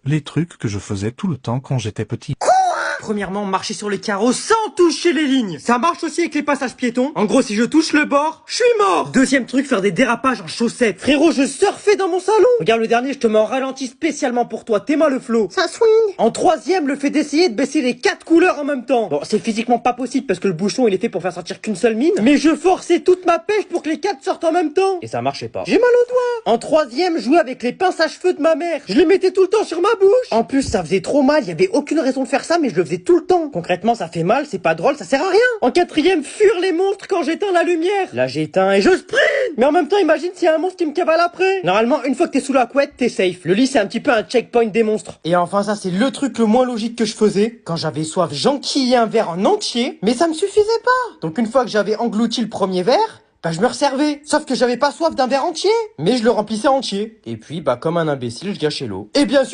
Les trucs que je faisais tout le temps quand j'étais petit. Premièrement, marcher sur les carreaux sans toucher les lignes. Ça marche aussi avec les passages piétons. En gros, si je touche le bord, je suis mort. Deuxième truc, faire des dérapages en chaussettes. Frérot, je surfais dans mon salon. Regarde le dernier, je te mets en ralenti spécialement pour toi. T'es le flow. Ça swing. En troisième, le fait d'essayer de baisser les 4 couleurs en même temps. Bon, c'est physiquement pas possible parce que le bouchon, il est fait pour faire sortir qu'une seule mine. Mais je forçais toute ma pêche pour que les 4 sortent en même temps. Et ça marchait pas. J'ai mal au doigt. En troisième, jouer avec les pinces à cheveux de ma mère. Je les mettais tout le temps sur ma bouche. En plus, ça faisait trop mal. Il y avait aucune raison de faire ça, mais je le faisais tout le temps. Concrètement, ça fait mal, c'est pas drôle, ça sert à rien. En quatrième, fuir les monstres quand j'éteins la lumière. Là, j'éteins et je sprint. Mais en même temps, imagine s'il y a un monstre qui me cavale après. Normalement, une fois que t'es sous la couette, t'es safe. Le lit, c'est un petit peu un checkpoint des monstres. Et enfin, ça, c'est le truc le moins logique que je faisais. Quand j'avais soif, j'enquillais un verre en entier, mais ça me suffisait pas. Donc une fois que j'avais englouti le premier verre, bah je me resservais. Sauf que j'avais pas soif d'un verre entier, mais je le remplissais entier. Et puis, bah comme un imbécile, je gâchais l'eau. Et bien sûr,